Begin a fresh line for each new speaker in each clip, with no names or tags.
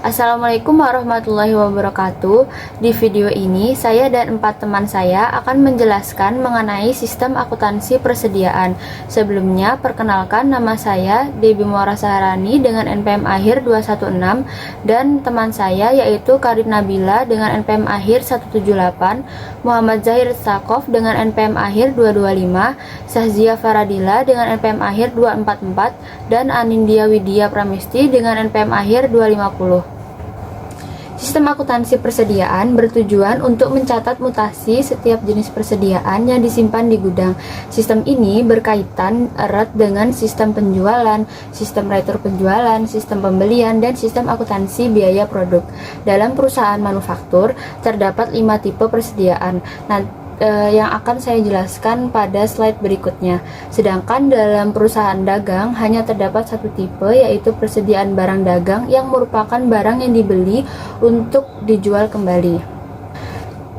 Assalamualaikum warahmatullahi wabarakatuh. Di video ini, saya dan 4 teman saya akan menjelaskan mengenai sistem akuntansi persediaan. Sebelumnya, perkenalkan nama saya Debbie Muara Saharani dengan NPM akhir 216 dan teman saya yaitu Karin Nabila dengan NPM akhir 178, Muhammad Zahir Stakov dengan NPM akhir 225, Sahzia Faradila dengan NPM akhir 244, dan Anindya Widya Pramesti dengan NPM akhir 250. Sistem akuntansi persediaan bertujuan untuk mencatat mutasi setiap jenis persediaan yang disimpan di gudang. Sistem ini berkaitan erat dengan sistem penjualan, sistem retur penjualan, sistem pembelian, dan sistem akuntansi biaya produk. Dalam perusahaan manufaktur, terdapat 5 tipe persediaan. Yang akan saya jelaskan pada slide berikutnya. Sedangkan dalam perusahaan dagang hanya terdapat satu tipe, yaitu persediaan barang dagang yang merupakan barang yang dibeli untuk dijual kembali.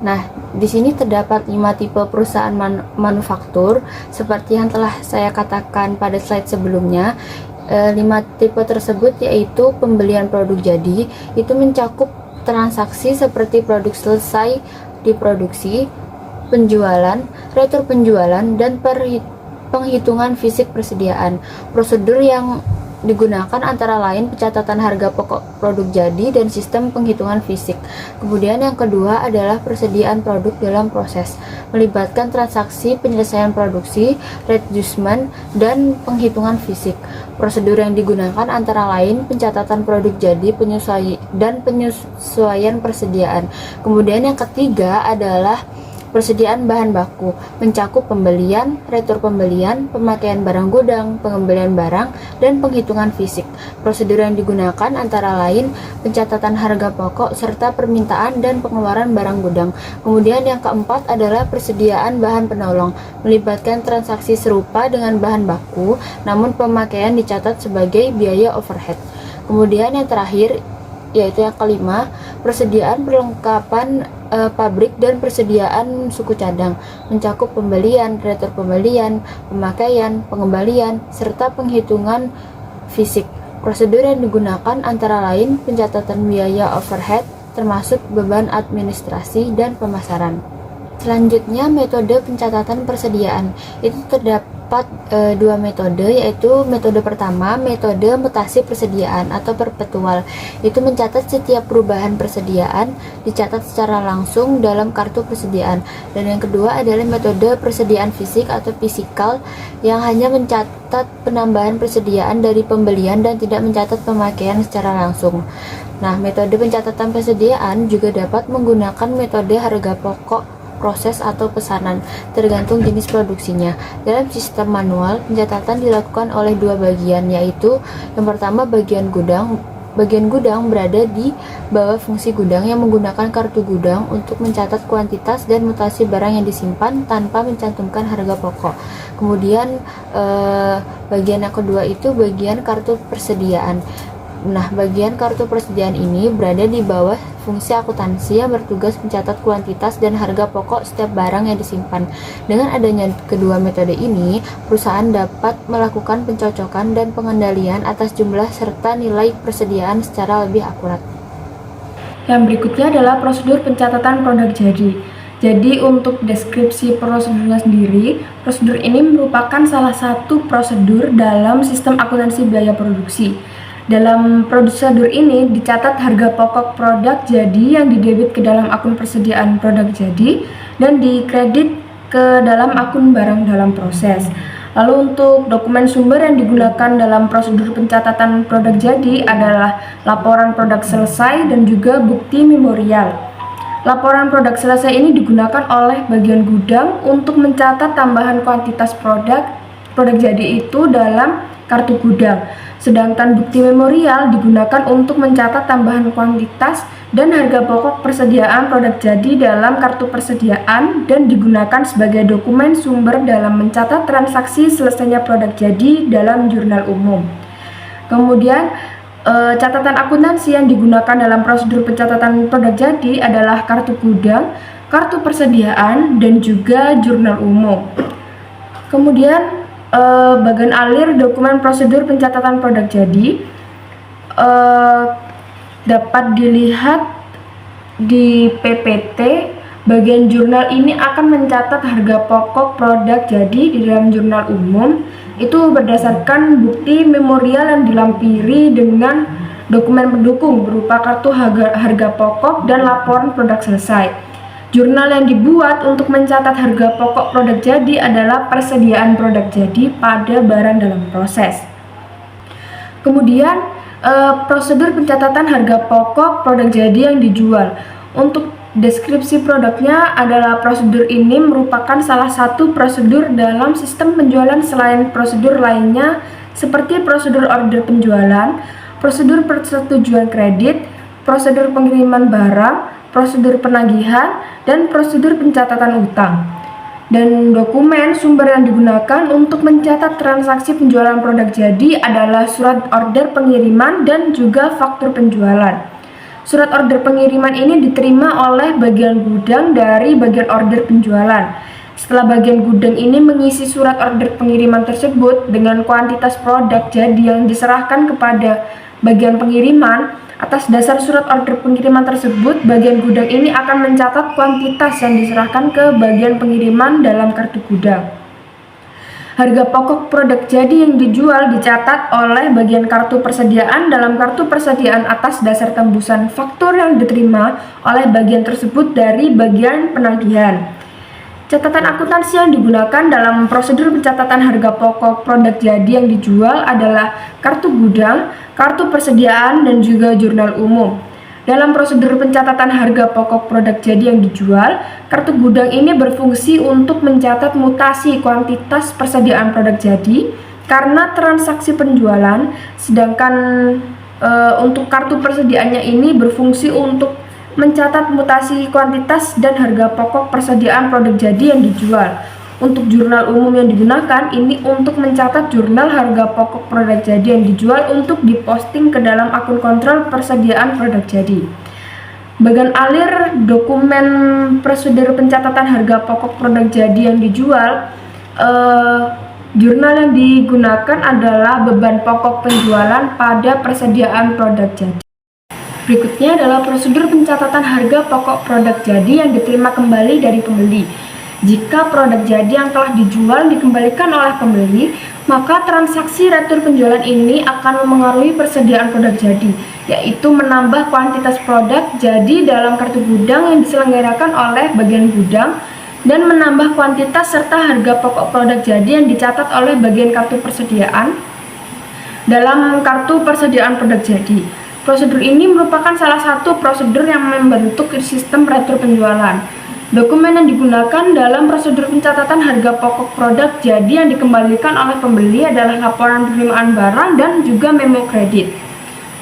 Nah, di sini terdapat 5 tipe perusahaan manufaktur seperti yang telah saya katakan pada slide sebelumnya. 5 tipe tersebut yaitu pembelian produk jadi, itu mencakup transaksi seperti produk selesai diproduksi, penjualan, retur penjualan, dan penghitungan fisik persediaan. Prosedur yang digunakan antara lain pencatatan harga pokok produk jadi dan sistem penghitungan fisik. Kemudian yang kedua adalah persediaan produk dalam proses, melibatkan transaksi penyelesaian produksi, readjustment, dan penghitungan fisik. Prosedur yang digunakan antara lain pencatatan produk jadi, penyesuaian persediaan. Kemudian yang ketiga adalah persediaan bahan baku, mencakup pembelian, retur pembelian, pemakaian barang gudang, pengembalian barang, dan penghitungan fisik. Prosedur yang digunakan antara lain pencatatan harga pokok serta permintaan dan pengeluaran barang gudang. Kemudian yang keempat adalah persediaan bahan penolong, melibatkan transaksi serupa dengan bahan baku, namun pemakaian dicatat sebagai biaya overhead. Kemudian yang terakhir yaitu yang kelima, persediaan perlengkapan pabrik dan persediaan suku cadang, mencakup pembelian, retur pembelian, pemakaian, pengembalian, serta penghitungan fisik. Prosedur yang digunakan antara lain pencatatan biaya overhead, termasuk beban administrasi dan pemasaran. Selanjutnya, metode pencatatan persediaan. Itu terdapat 2 metode, yaitu metode pertama, metode mutasi persediaan atau perpetual. Itu mencatat setiap perubahan persediaan dicatat secara langsung dalam kartu persediaan. Dan yang kedua adalah metode persediaan fisik atau fisikal, yang hanya mencatat penambahan persediaan dari pembelian dan tidak mencatat pemakaian secara langsung. Nah, metode pencatatan persediaan juga dapat menggunakan metode harga pokok, proses, atau pesanan, tergantung jenis produksinya. Dalam sistem manual, pencatatan dilakukan oleh 2 bagian, yaitu yang pertama bagian gudang. Bagian gudang berada di bawah fungsi gudang yang menggunakan kartu gudang untuk mencatat kuantitas dan mutasi barang yang disimpan tanpa mencantumkan harga pokok. Kemudian bagian yang kedua itu bagian kartu persediaan. Nah, bagian kartu persediaan ini berada di bawah fungsi akuntansi yang bertugas mencatat kuantitas dan harga pokok setiap barang yang disimpan. Dengan adanya kedua metode ini, perusahaan dapat melakukan pencocokan dan pengendalian atas jumlah serta nilai persediaan secara lebih akurat.
Yang berikutnya adalah prosedur pencatatan produk jadi. Jadi untuk deskripsi prosedurnya sendiri, prosedur ini merupakan salah satu prosedur dalam sistem akuntansi biaya produksi. Dalam prosedur ini dicatat harga pokok produk jadi yang didebit ke dalam akun persediaan produk jadi dan dikredit ke dalam akun barang dalam proses. Lalu untuk dokumen sumber yang digunakan dalam prosedur pencatatan produk jadi adalah laporan produk selesai dan juga bukti memorial. Laporan produk selesai ini digunakan oleh bagian gudang untuk mencatat tambahan kuantitas produk jadi itu dalam kartu gudang. Sedangkan bukti memorial digunakan untuk mencatat tambahan kuantitas dan harga pokok persediaan produk jadi dalam kartu persediaan dan digunakan sebagai dokumen sumber dalam mencatat transaksi selesainya produk jadi dalam jurnal umum. Kemudian catatan akuntansi yang digunakan dalam prosedur pencatatan produk jadi adalah kartu gudang, kartu persediaan, dan juga jurnal umum. Kemudian bagian alir dokumen prosedur pencatatan produk jadi dapat dilihat di PPT. Bagian jurnal ini akan mencatat harga pokok produk jadi di dalam jurnal umum itu berdasarkan bukti memorial yang dilampiri dengan dokumen pendukung berupa kartu harga pokok dan laporan produk selesai. Jurnal yang dibuat untuk mencatat harga pokok produk jadi adalah persediaan produk jadi pada barang dalam proses. Kemudian prosedur pencatatan harga pokok produk jadi yang dijual. Untuk deskripsi produknya adalah prosedur ini merupakan salah satu prosedur dalam sistem penjualan selain prosedur lainnya seperti prosedur order penjualan, prosedur persetujuan kredit, prosedur pengiriman barang, prosedur penagihan, dan prosedur pencatatan utang. Dan dokumen sumber yang digunakan untuk mencatat transaksi penjualan produk jadi adalah surat order pengiriman dan juga faktur penjualan. Surat order pengiriman ini diterima oleh bagian gudang dari bagian order penjualan. Setelah bagian gudang ini mengisi surat order pengiriman tersebut dengan kuantitas produk jadi yang diserahkan kepada bagian pengiriman, atas dasar surat order pengiriman tersebut, bagian gudang ini akan mencatat kuantitas yang diserahkan ke bagian pengiriman dalam kartu gudang. Harga pokok produk jadi yang dijual dicatat oleh bagian kartu persediaan dalam kartu persediaan atas dasar tembusan faktur yang diterima oleh bagian tersebut dari bagian penagihan. Catatan akuntansi yang digunakan dalam prosedur pencatatan harga pokok produk jadi yang dijual adalah kartu gudang, kartu persediaan, dan juga jurnal umum. Dalam prosedur pencatatan harga pokok produk jadi yang dijual, kartu gudang ini berfungsi untuk mencatat mutasi kuantitas persediaan produk jadi karena transaksi penjualan, sedangkan untuk kartu persediaannya ini berfungsi untuk mencatat mutasi kuantitas dan harga pokok persediaan produk jadi yang dijual. Untuk jurnal umum yang digunakan ini untuk mencatat jurnal harga pokok produk jadi yang dijual untuk diposting ke dalam akun kontrol persediaan produk jadi. Bagian alir dokumen prosedur pencatatan harga pokok produk jadi yang dijual, jurnal yang digunakan adalah beban pokok penjualan pada persediaan produk jadi. Berikutnya adalah prosedur pencatatan harga pokok produk jadi yang diterima kembali dari pembeli. Jika produk jadi yang telah dijual dikembalikan oleh pembeli, maka transaksi retur penjualan ini akan memengaruhi persediaan produk jadi, yaitu menambah kuantitas produk jadi dalam kartu gudang yang diselenggarakan oleh bagian gudang dan menambah kuantitas serta harga pokok produk jadi yang dicatat oleh bagian kartu persediaan dalam kartu persediaan produk jadi. Prosedur ini merupakan salah satu prosedur yang membentuk sistem retur penjualan. Dokumen yang digunakan dalam prosedur pencatatan harga pokok produk jadi yang dikembalikan oleh pembeli adalah laporan penerimaan barang dan juga memo kredit.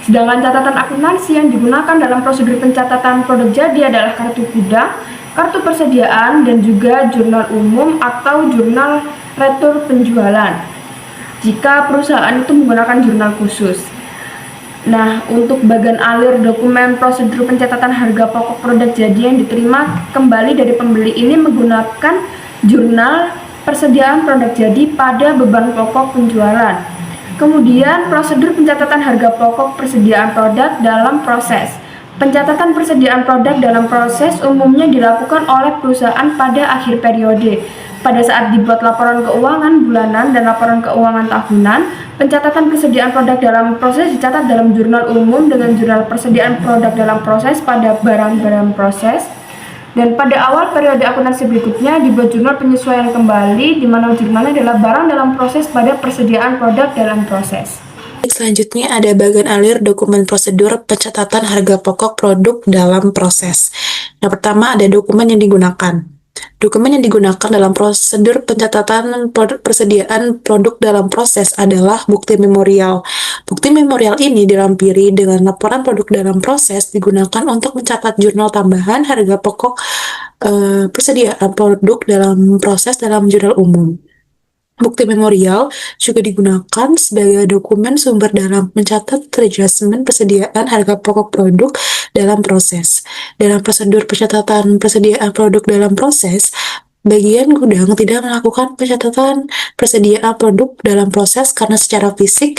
Sedangkan catatan akuntansi yang digunakan dalam prosedur pencatatan produk jadi adalah kartu gudang, kartu persediaan, dan juga jurnal umum atau jurnal retur penjualan jika perusahaan itu menggunakan jurnal khusus. Nah, untuk bagian alir dokumen prosedur pencatatan harga pokok produk jadi yang diterima kembali dari pembeli ini menggunakan jurnal persediaan produk jadi pada beban pokok penjualan. Kemudian, prosedur pencatatan harga pokok persediaan produk dalam proses. Pencatatan persediaan produk dalam proses umumnya dilakukan oleh perusahaan pada akhir periode. Pada saat dibuat laporan keuangan bulanan dan laporan keuangan tahunan, pencatatan persediaan produk dalam proses dicatat dalam jurnal umum dengan jurnal persediaan produk dalam proses pada barang dalam proses. Dan pada awal periode akuntansi berikutnya dibuat jurnal penyesuaian kembali, di mana jurnalnya adalah barang dalam proses pada persediaan produk dalam proses.
Selanjutnya ada bagian alir dokumen prosedur pencatatan harga pokok produk dalam proses. Yang pertama ada dokumen yang digunakan. Dokumen yang digunakan dalam prosedur pencatatan persediaan produk dalam proses adalah bukti memorial. Bukti memorial ini dilampiri dengan laporan produk dalam proses digunakan untuk mencatat jurnal tambahan harga pokok persediaan produk dalam proses dalam jurnal umum. Bukti memorial juga digunakan sebagai dokumen sumber dalam mencatat adjustment persediaan harga pokok produk dalam proses. Dalam prosedur pencatatan persediaan produk dalam proses, bagian gudang tidak melakukan pencatatan persediaan produk dalam proses karena secara fisik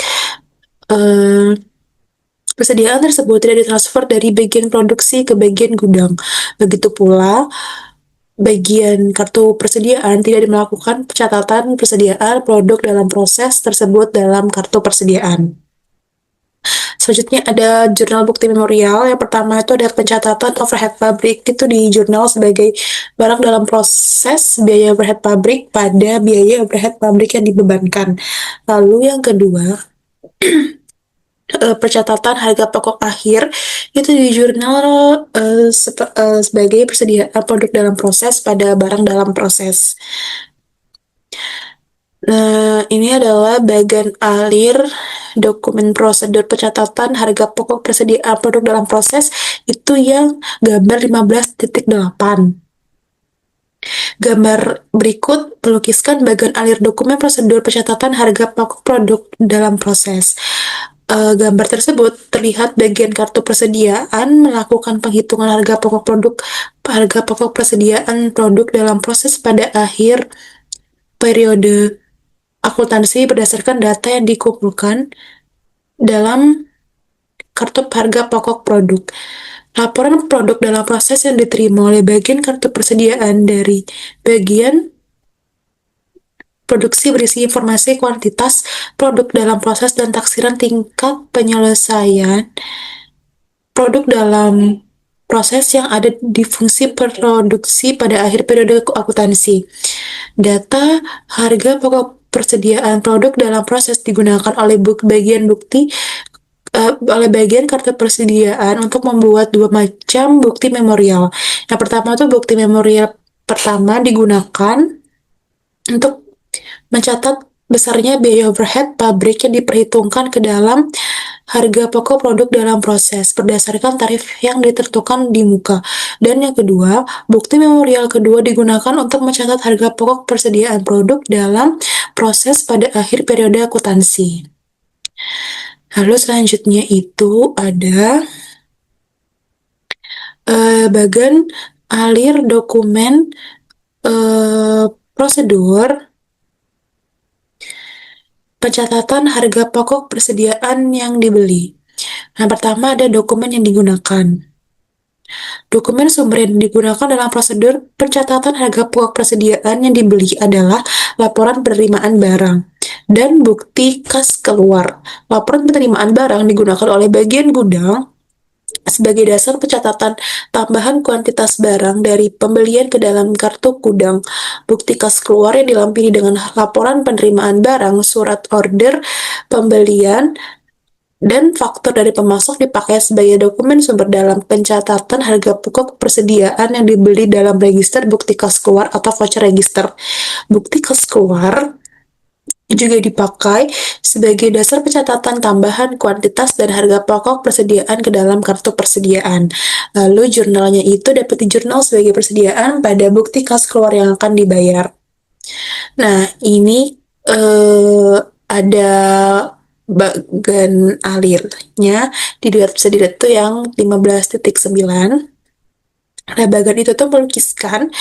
Persediaan tersebut tidak ditransfer dari bagian produksi ke bagian gudang. Begitu pula, bagian kartu persediaan tidak melakukan pencatatan persediaan produk dalam proses tersebut dalam kartu persediaan. Selanjutnya ada jurnal bukti memorial. Yang pertama itu ada pencatatan overhead pabrik. Itu di jurnal sebagai barang dalam proses biaya overhead pabrik pada biaya overhead pabrik yang dibebankan. Lalu yang kedua, pencatatan harga pokok akhir itu di jurnal sebagai persediaan produk dalam proses pada barang dalam proses. Nah, ini adalah bagian alir dokumen prosedur pencatatan harga pokok persediaan produk dalam proses itu yang gambar 15.8. Gambar berikut melukiskan bagian alir dokumen prosedur pencatatan harga pokok produk dalam proses. Gambar tersebut terlihat bagian kartu persediaan melakukan penghitungan harga pokok persediaan produk dalam proses pada akhir periode akuntansi berdasarkan data yang dikumpulkan dalam kartu harga pokok produk. Laporan produk dalam proses yang diterima oleh bagian kartu persediaan dari bagian produksi berisi informasi kuantitas produk dalam proses dan taksiran tingkat penyelesaian produk dalam proses yang ada di fungsi produksi pada akhir periode akuntansi. Data harga pokok persediaan produk dalam proses digunakan oleh bagian kartu persediaan untuk membuat dua macam bukti memorial. Yang pertama itu bukti memorial pertama digunakan untuk mencatat besarnya biaya overhead pabrik yang diperhitungkan ke dalam harga pokok produk dalam proses berdasarkan tarif yang ditentukan di muka. Dan yang kedua, bukti memorial kedua digunakan untuk mencatat harga pokok persediaan produk dalam proses pada akhir periode akuntansi. Lalu selanjutnya itu ada bagian alir dokumen prosedur pencatatan harga pokok persediaan yang dibeli. Yang pertama ada dokumen yang digunakan. Dokumen sumber yang digunakan dalam prosedur pencatatan harga pokok persediaan yang dibeli adalah laporan penerimaan barang dan bukti kas keluar. Laporan penerimaan barang digunakan oleh bagian gudang sebagai dasar pencatatan tambahan kuantitas barang dari pembelian ke dalam kartu gudang. Bukti kas keluar yang dilampiri dengan laporan penerimaan barang, surat order pembelian, dan faktur dari pemasok dipakai sebagai dokumen sumber dalam pencatatan harga pokok persediaan yang dibeli dalam register bukti kas keluar atau voucher register. Bukti kas keluar juga dipakai sebagai dasar pencatatan tambahan kuantitas dan harga pokok persediaan ke dalam kartu persediaan. Lalu jurnalnya itu dapat di jurnal sebagai persediaan pada bukti kas keluar yang akan dibayar. Nah, ini ada bagian alirnya bisa dilihat tuh yang 15.9. Nah, bagian itu tuh melukiskan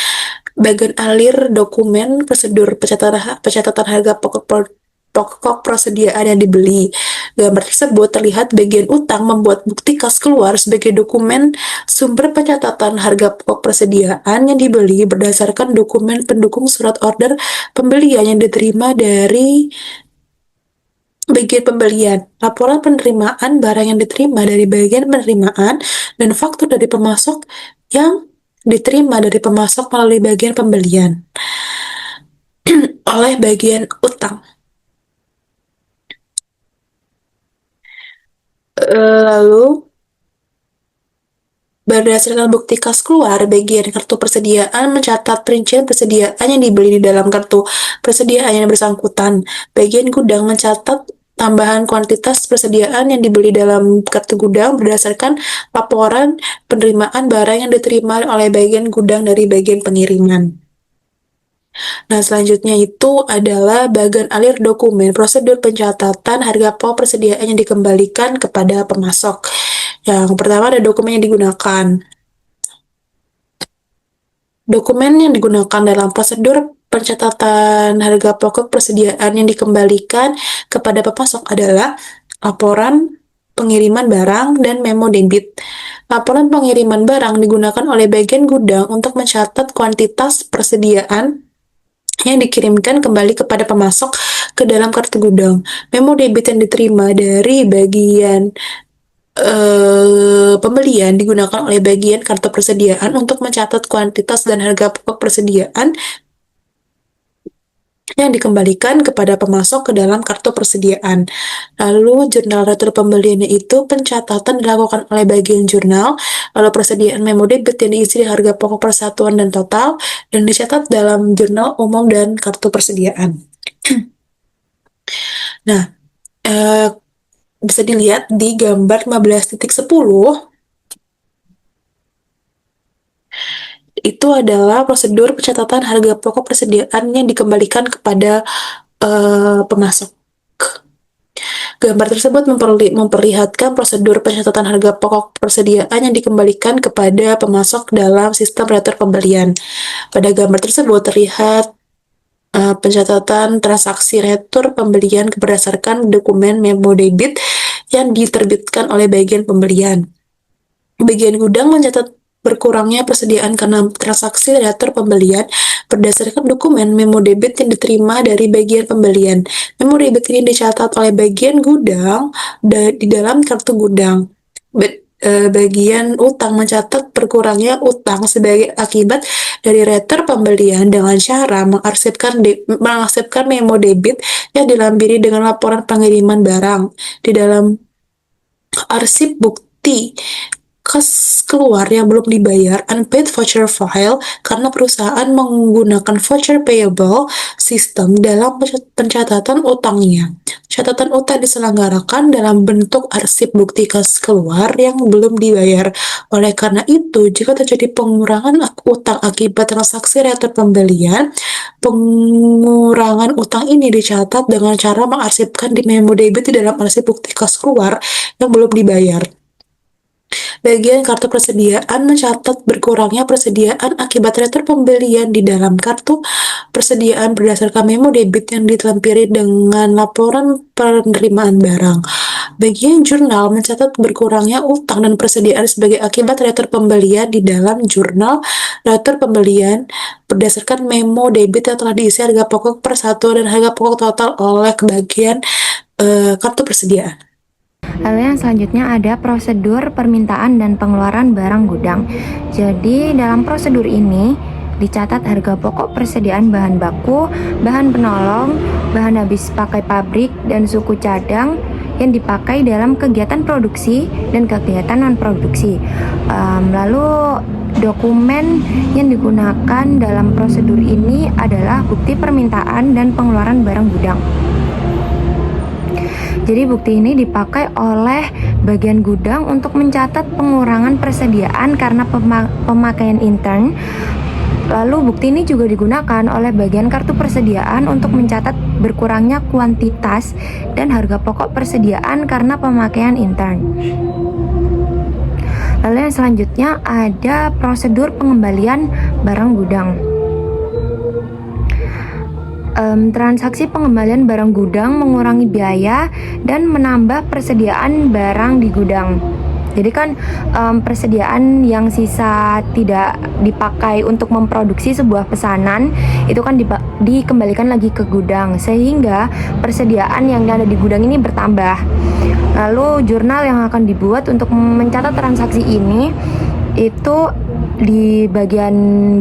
bagian alir dokumen prosedur pencatatan harga pokok persediaan yang dibeli. Gambar tersebut terlihat bagian utang membuat bukti kas keluar sebagai dokumen sumber pencatatan harga pokok persediaan yang dibeli berdasarkan dokumen pendukung surat order pembelian yang diterima dari bagian pembelian, laporan penerimaan barang yang diterima dari bagian penerimaan, dan faktur dari pemasok yang diterima dari pemasok melalui bagian pembelian oleh bagian utang. Lalu berdasarkan bukti kas keluar, bagian kartu persediaan mencatat rincian persediaan yang dibeli di dalam kartu persediaan yang bersangkutan. Bagian gudang mencatat tambahan kuantitas persediaan yang dibeli dalam kartu gudang berdasarkan laporan penerimaan barang yang diterima oleh bagian gudang dari bagian pengiriman. Nah, selanjutnya itu adalah bagian alir dokumen prosedur pencatatan harga pokok persediaan yang dikembalikan kepada pemasok. Yang pertama ada dokumen yang digunakan. Dokumen yang digunakan dalam prosedur pencatatan harga pokok persediaan yang dikembalikan kepada pemasok adalah laporan pengiriman barang, dan memo debit. Laporan pengiriman barang digunakan oleh bagian gudang untuk mencatat kuantitas persediaan yang dikirimkan kembali kepada pemasok ke dalam kartu gudang. Memo debit yang diterima dari bagian pembelian digunakan oleh bagian kartu persediaan untuk mencatat kuantitas dan harga pokok persediaan yang dikembalikan kepada pemasok ke dalam kartu persediaan. Lalu jurnal retur pembeliannya itu pencatatan dilakukan oleh bagian jurnal, lalu persediaan memo debit yang diisi harga pokok persatuan dan total, dan dicatat dalam jurnal umum dan kartu persediaan. Nah, bisa dilihat di gambar 15.10, itu adalah prosedur pencatatan harga pokok persediaan yang dikembalikan kepada pemasok. Gambar tersebut memperlihatkan prosedur pencatatan harga pokok persediaan yang dikembalikan kepada pemasok dalam sistem retur pembelian. Pada gambar tersebut terlihat pencatatan transaksi retur pembelian berdasarkan dokumen memo debit yang diterbitkan oleh bagian pembelian. Bagian gudang mencatat berkurangnya persediaan karena transaksi retur pembelian berdasarkan dokumen memo debit yang diterima dari bagian pembelian. Memo debit ini dicatat oleh bagian gudang di dalam kartu gudang. Bagian utang mencatat berkurangnya utang sebagai akibat dari retur pembelian dengan cara mengarsipkan memo debit yang dilampiri dengan laporan pengiriman barang. Di dalam arsip bukti kas keluar yang belum dibayar unpaid voucher file karena perusahaan menggunakan voucher payable system dalam pencatatan utangnya. Catatan utang diselenggarakan dalam bentuk arsip bukti kas keluar yang belum dibayar. Oleh karena itu, jika terjadi pengurangan utang akibat transaksi retur pembelian, pengurangan utang ini dicatat dengan cara mengarsipkan di memo debit di dalam arsip bukti kas keluar yang belum dibayar. Bagian kartu persediaan mencatat berkurangnya persediaan akibat retur pembelian di dalam kartu persediaan berdasarkan memo debit yang dilampiri dengan laporan penerimaan barang. Bagian jurnal mencatat berkurangnya utang dan persediaan sebagai akibat retur pembelian di dalam jurnal retur pembelian berdasarkan memo debit yang telah diisi harga pokok persatuan dan harga pokok total oleh bagian kartu persediaan.
Lalu yang selanjutnya ada prosedur permintaan dan pengeluaran barang gudang. Jadi dalam prosedur ini dicatat harga pokok persediaan bahan baku, bahan penolong, bahan habis pakai pabrik, dan suku cadang yang dipakai dalam kegiatan produksi dan kegiatan non-produksi. Lalu dokumen yang digunakan dalam prosedur ini adalah bukti permintaan dan pengeluaran barang gudang. Jadi bukti ini dipakai oleh bagian gudang untuk mencatat pengurangan persediaan karena pemakaian intern. Lalu bukti ini juga digunakan oleh bagian kartu persediaan untuk mencatat berkurangnya kuantitas dan harga pokok persediaan karena pemakaian intern. Lalu yang selanjutnya ada prosedur pengembalian barang gudang. Transaksi pengembalian barang gudang mengurangi biaya dan menambah persediaan barang di gudang. Jadi kan persediaan yang sisa tidak dipakai untuk memproduksi sebuah pesanan itu kan dikembalikan lagi ke gudang, sehingga persediaan yang ada di gudang ini bertambah. Lalu jurnal yang akan dibuat untuk mencatat transaksi ini itu di bagian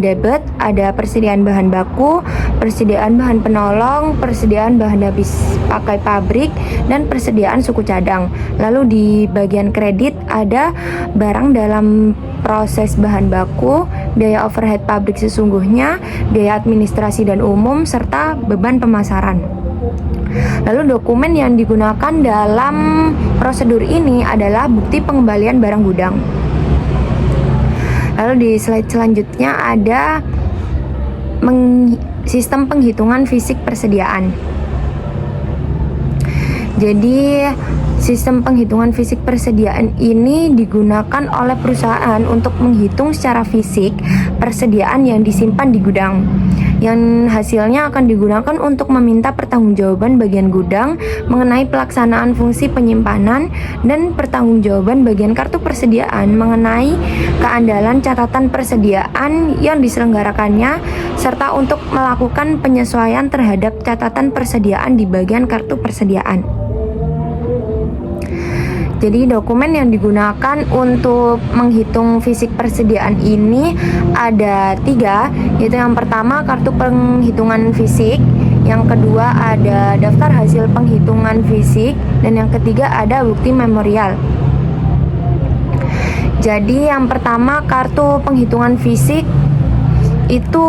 debit ada persediaan bahan baku, persediaan bahan penolong, persediaan bahan habis pakai pabrik, dan persediaan suku cadang. Lalu di bagian kredit ada barang dalam proses bahan baku, biaya overhead pabrik sesungguhnya, biaya administrasi dan umum, serta beban pemasaran. Lalu dokumen yang digunakan dalam prosedur ini adalah bukti pengembalian barang gudang. Lalu di slide selanjutnya ada sistem penghitungan fisik persediaan. Jadi sistem penghitungan fisik persediaan ini digunakan oleh perusahaan untuk menghitung secara fisik persediaan yang disimpan di gudang. yang hasilnya akan digunakan untuk meminta pertanggungjawaban bagian gudang mengenai pelaksanaan fungsi penyimpanan dan pertanggungjawaban bagian kartu persediaan mengenai keandalan catatan persediaan yang diselenggarakannya serta untuk melakukan penyesuaian terhadap catatan persediaan di bagian kartu persediaan. Jadi dokumen yang digunakan untuk menghitung fisik persediaan ini ada 3, yaitu yang pertama kartu penghitungan fisik, yang kedua ada daftar hasil penghitungan fisik, dan yang ketiga ada bukti memorial. Jadi yang pertama kartu penghitungan fisik itu,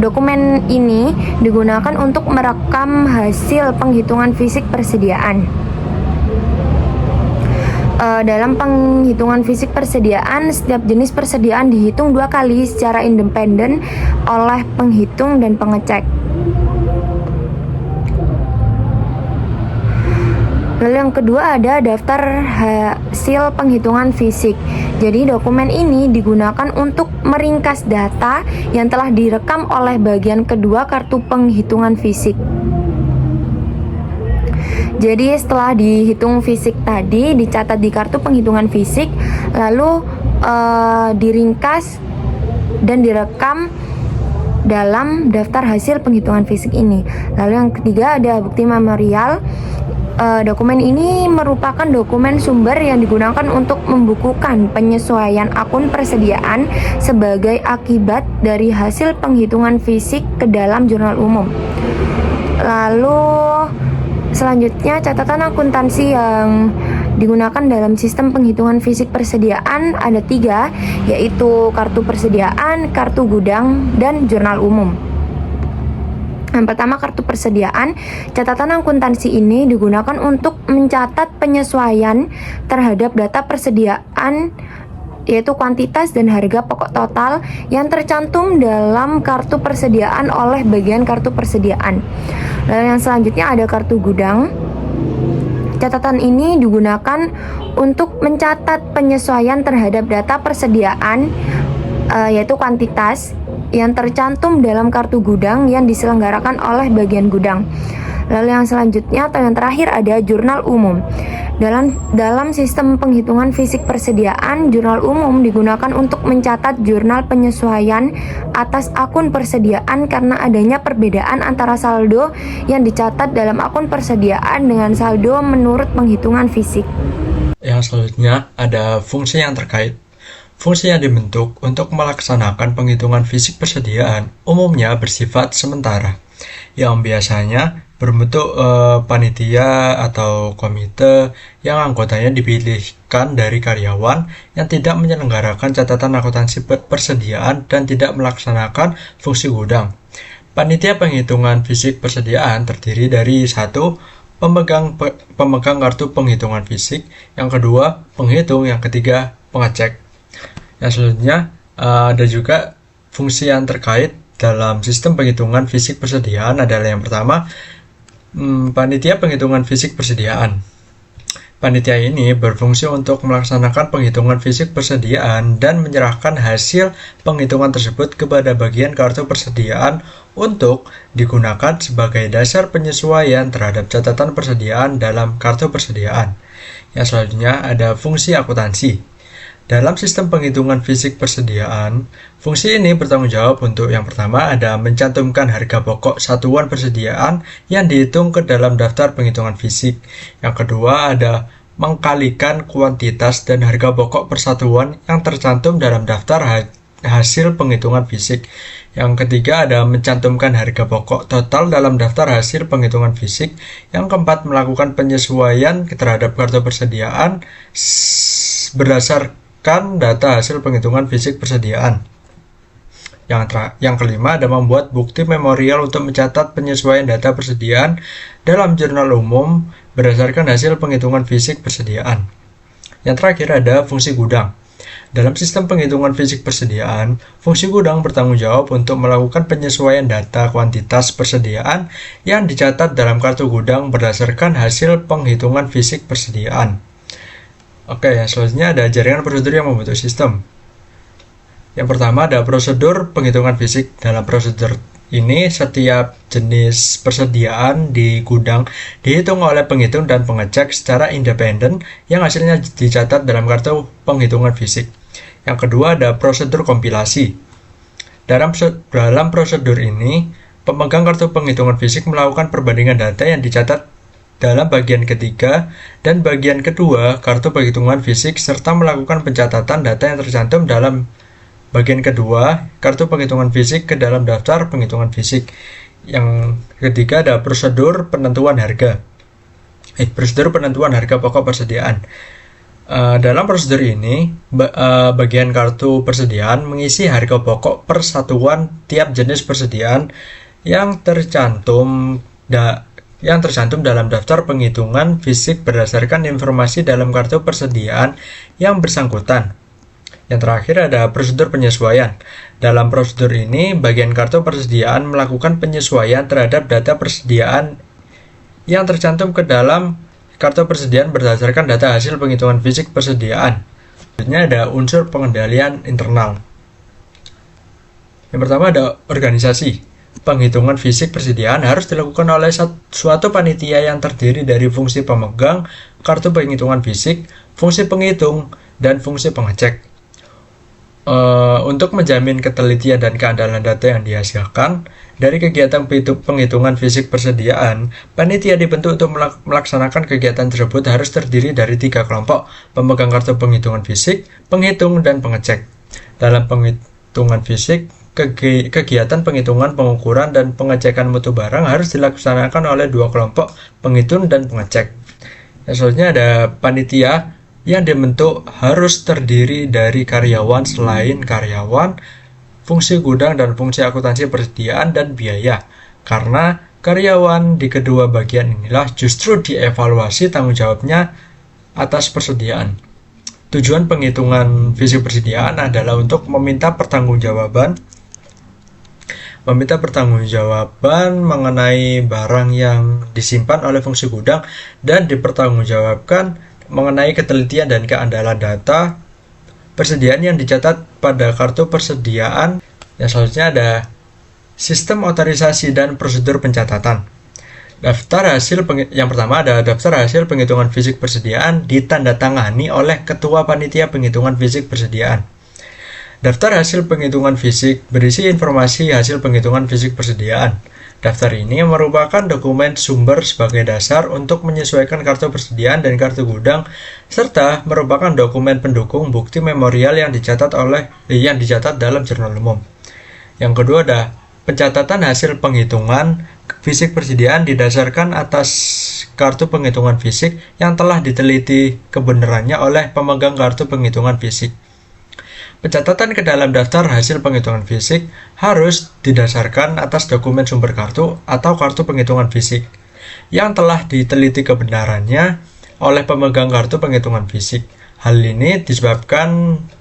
dokumen ini digunakan untuk merekam hasil penghitungan fisik persediaan. Dalam penghitungan fisik persediaan, setiap jenis persediaan dihitung 2 kali secara independen oleh penghitung dan pengecek. Lalu yang kedua ada daftar hasil penghitungan fisik. Jadi dokumen ini digunakan untuk meringkas data yang telah direkam oleh bagian kedua kartu penghitungan fisik. Jadi setelah dihitung fisik tadi, dicatat di kartu penghitungan fisik, lalu diringkas dan direkam dalam daftar hasil penghitungan fisik ini. Lalu yang ketiga ada bukti memorial. Dokumen ini merupakan dokumen sumber yang digunakan untuk membukukan penyesuaian akun persediaan sebagai akibat dari hasil penghitungan fisik ke dalam jurnal umum. Lalu selanjutnya, catatan akuntansi yang digunakan dalam sistem penghitungan fisik persediaan ada 3, yaitu kartu persediaan, kartu gudang, dan jurnal umum. Yang pertama, kartu persediaan. Catatan akuntansi ini digunakan untuk mencatat penyesuaian terhadap data persediaan, yaitu kuantitas dan harga pokok total yang tercantum dalam kartu persediaan oleh bagian kartu persediaan. Lalu yang selanjutnya ada kartu gudang. Catatan ini digunakan untuk mencatat penyesuaian terhadap data persediaan, yaitu kuantitas yang tercantum dalam kartu gudang yang diselenggarakan oleh bagian gudang. Lalu yang selanjutnya atau yang terakhir ada jurnal umum. Dalam sistem penghitungan fisik persediaan, jurnal umum digunakan untuk mencatat jurnal penyesuaian atas akun persediaan karena adanya perbedaan antara saldo yang dicatat dalam akun persediaan dengan saldo menurut penghitungan fisik.
Yang selanjutnya ada fungsi yang terkait. Fungsi yang dibentuk untuk melaksanakan penghitungan fisik persediaan umumnya bersifat sementara, yang biasanya berbentuk panitia atau komite yang anggotanya dipilihkan dari karyawan yang tidak menyelenggarakan catatan akuntansi persediaan dan tidak melaksanakan fungsi gudang. Panitia penghitungan fisik persediaan terdiri dari 1. Pemegang kartu penghitungan fisik, yang kedua penghitung, yang ketiga pengecek. Yang selanjutnya ada juga fungsi yang terkait dalam sistem penghitungan fisik persediaan adalah yang pertama, panitia penghitungan fisik persediaan. Panitia ini berfungsi untuk melaksanakan penghitungan fisik persediaan dan menyerahkan hasil penghitungan tersebut kepada bagian kartu persediaan untuk digunakan sebagai dasar penyesuaian terhadap catatan persediaan dalam kartu persediaan. Yang selanjutnya ada fungsi akuntansi. Dalam sistem penghitungan fisik persediaan, fungsi ini bertanggung jawab untuk yang pertama ada mencantumkan harga pokok satuan persediaan yang dihitung ke dalam daftar penghitungan fisik. Yang kedua ada mengkalikan kuantitas dan harga pokok persatuan yang tercantum dalam daftar hasil penghitungan fisik. Yang ketiga ada mencantumkan harga pokok total dalam daftar hasil penghitungan fisik. Yang keempat melakukan penyesuaian terhadap kartu persediaan berdasarkan data hasil penghitungan fisik persediaan. Yang kelima ada membuat bukti memorial untuk mencatat penyesuaian data persediaan dalam jurnal umum berdasarkan hasil penghitungan fisik persediaan. Yang terakhir ada fungsi gudang. Dalam sistem penghitungan fisik persediaan, fungsi gudang bertanggung jawab untuk melakukan penyesuaian data kuantitas persediaan yang dicatat dalam kartu gudang berdasarkan hasil penghitungan fisik persediaan. Oke, selanjutnya ada jaringan prosedur yang membentuk sistem. Yang pertama ada prosedur penghitungan fisik. Dalam prosedur ini setiap jenis persediaan di gudang dihitung oleh penghitung dan pengecek secara independen yang hasilnya dicatat dalam kartu penghitungan fisik. Yang kedua ada prosedur kompilasi. Dalam prosedur ini, pemegang kartu penghitungan fisik melakukan perbandingan data yang dicatat dalam bagian ketiga dan bagian kedua kartu penghitungan fisik serta melakukan pencatatan data yang tercantum dalam bagian kedua kartu penghitungan fisik ke dalam daftar penghitungan fisik. Yang ketiga ada prosedur penentuan harga. Prosedur penentuan harga pokok persediaan. Dalam prosedur ini, bagian kartu persediaan mengisi harga pokok per satuan tiap jenis persediaan yang tercantum dalam daftar penghitungan fisik berdasarkan informasi dalam kartu persediaan yang bersangkutan. Yang terakhir ada prosedur penyesuaian. Dalam prosedur ini, bagian kartu persediaan melakukan penyesuaian terhadap data persediaan yang tercantum ke dalam kartu persediaan berdasarkan data hasil penghitungan fisik persediaan. Selanjutnya ada unsur pengendalian internal. Yang pertama ada organisasi. Penghitungan fisik persediaan harus dilakukan oleh suatu panitia yang terdiri dari fungsi pemegang kartu penghitungan fisik, fungsi penghitung, dan fungsi pengecek. Untuk menjamin ketelitian dan keandalan data yang dihasilkan dari kegiatan penghitungan fisik persediaan, panitia dibentuk untuk melaksanakan kegiatan tersebut harus terdiri dari 3 kelompok, pemegang kartu penghitungan fisik, penghitung, dan pengecek. Dalam penghitungan fisik, kegiatan penghitungan, pengukuran, dan pengecekan mutu barang harus dilaksanakan oleh 2 kelompok, penghitung dan pengecek. Selanjutnya ada panitia yang dibentuk harus terdiri dari karyawan selain karyawan, fungsi gudang, dan fungsi akuntansi persediaan dan biaya. Karena karyawan di kedua bagian inilah justru dievaluasi tanggung jawabnya atas persediaan. Tujuan penghitungan fisik persediaan adalah untuk meminta pertanggungjawaban mengenai barang yang disimpan oleh fungsi gudang dan dipertanggungjawabkan mengenai ketelitian dan keandalan data persediaan yang dicatat pada kartu persediaan. Yang selanjutnya ada sistem otorisasi dan prosedur pencatatan. Yang pertama ada daftar hasil penghitungan fisik persediaan ditandatangani oleh ketua panitia penghitungan fisik persediaan. Daftar hasil penghitungan fisik berisi informasi hasil penghitungan fisik persediaan. Daftar ini merupakan dokumen sumber sebagai dasar untuk menyesuaikan kartu persediaan dan kartu gudang, serta merupakan dokumen pendukung bukti memorial yang dicatat dalam jurnal umum. Yang kedua ada pencatatan hasil penghitungan fisik persediaan didasarkan atas kartu penghitungan fisik yang telah diteliti kebenarannya oleh pemegang kartu penghitungan fisik. Pencatatan ke dalam daftar hasil penghitungan fisik harus didasarkan atas dokumen sumber kartu atau kartu penghitungan fisik yang telah diteliti kebenarannya oleh pemegang kartu penghitungan fisik. Hal ini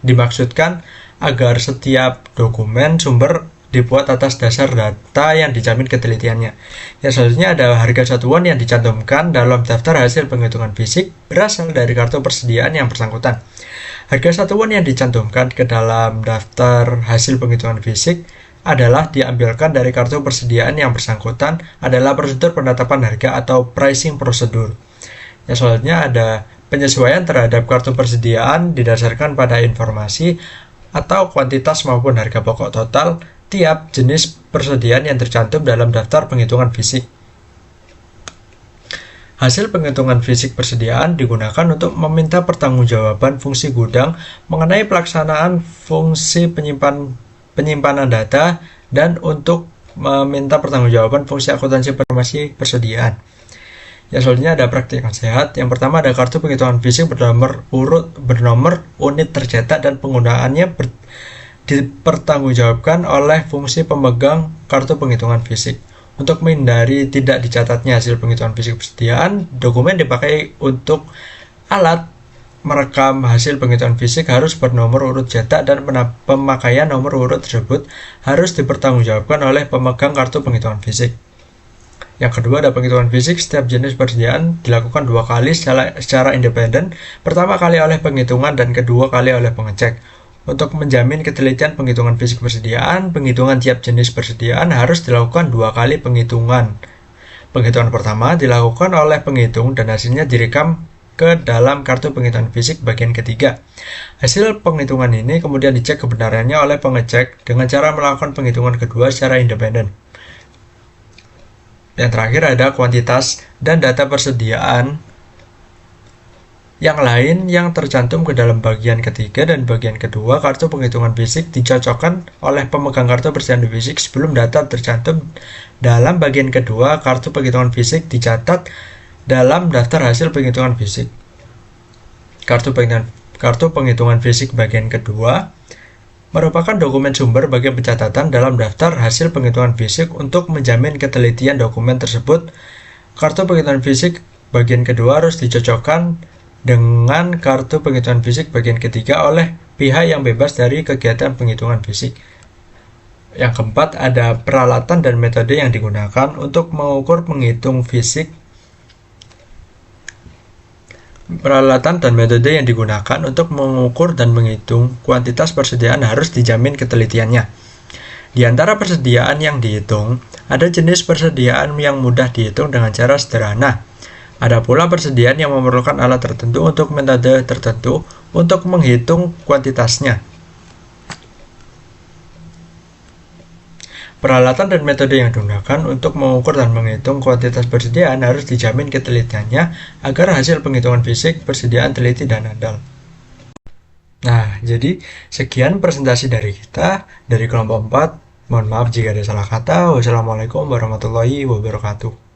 dimaksudkan agar setiap dokumen sumber dibuat atas dasar data yang dijamin ketelitiannya. Yang selanjutnya ada harga satuan yang dicantumkan dalam daftar hasil penghitungan fisik berasal dari kartu persediaan yang bersangkutan. Harga satuan yang dicantumkan ke dalam daftar hasil penghitungan fisik adalah diambilkan dari kartu persediaan yang bersangkutan adalah prosedur penetapan harga atau pricing prosedur. Yang selanjutnya ada penyesuaian terhadap kartu persediaan didasarkan pada informasi atau kuantitas maupun harga pokok total tiap jenis persediaan yang tercantum dalam daftar penghitungan fisik. Hasil penghitungan fisik persediaan digunakan untuk meminta pertanggungjawaban fungsi gudang mengenai pelaksanaan fungsi penyimpanan data dan untuk meminta pertanggungjawaban fungsi akuntansi informasi persediaan. Yang selanjutnya ada praktikan sehat. Yang pertama ada kartu penghitungan fisik bernomor unit tercetak dan penggunaannya dipertanggungjawabkan oleh fungsi pemegang kartu penghitungan fisik. Untuk menghindari tidak dicatatnya hasil penghitungan fisik persediaan, dokumen dipakai untuk alat merekam hasil penghitungan fisik harus bernomor urut cetak dan pemakaian nomor urut tersebut harus dipertanggungjawabkan oleh pemegang kartu penghitungan fisik. Yang kedua ada penghitungan fisik setiap jenis persediaan dilakukan 2 kali secara independen, pertama kali oleh penghitungan dan kedua kali oleh pengecek. Untuk menjamin ketelitian penghitungan fisik persediaan, penghitungan tiap jenis persediaan harus dilakukan 2 kali penghitungan. Penghitungan pertama dilakukan oleh penghitung dan hasilnya direkam ke dalam kartu penghitungan fisik bagian ketiga. Hasil penghitungan ini kemudian dicek kebenarannya oleh pengecek dengan cara melakukan penghitungan kedua secara independen. Yang terakhir ada kuantitas dan data persediaan yang lain yang tercantum ke dalam bagian ketiga dan bagian kedua kartu penghitungan fisik dicocokkan oleh pemegang kartu persediaan fisik sebelum data tercantum dalam bagian kedua kartu penghitungan fisik dicatat dalam daftar hasil penghitungan fisik. Kartu penghitungan fisik bagian kedua merupakan dokumen sumber bagi pencatatan dalam daftar hasil penghitungan fisik untuk menjamin ketelitian dokumen tersebut. Kartu penghitungan fisik bagian kedua harus dicocokkan dengan kartu penghitungan fisik bagian ketiga oleh pihak yang bebas dari kegiatan penghitungan fisik. Yang keempat, ada peralatan dan metode yang digunakan untuk mengukur penghitung fisik. Peralatan dan metode yang digunakan untuk mengukur dan menghitung kuantitas persediaan harus dijamin ketelitiannya. Di antara persediaan yang dihitung, ada jenis persediaan yang mudah dihitung dengan cara sederhana. Ada pula persediaan yang memerlukan alat tertentu untuk metode tertentu untuk menghitung kuantitasnya. Peralatan dan metode yang digunakan untuk mengukur dan menghitung kuantitas persediaan harus dijamin ketelitiannya agar hasil penghitungan fisik persediaan teliti dan andal. Nah, jadi sekian presentasi dari kita dari kelompok 4. Mohon maaf jika ada salah kata. Wassalamualaikum warahmatullahi wabarakatuh.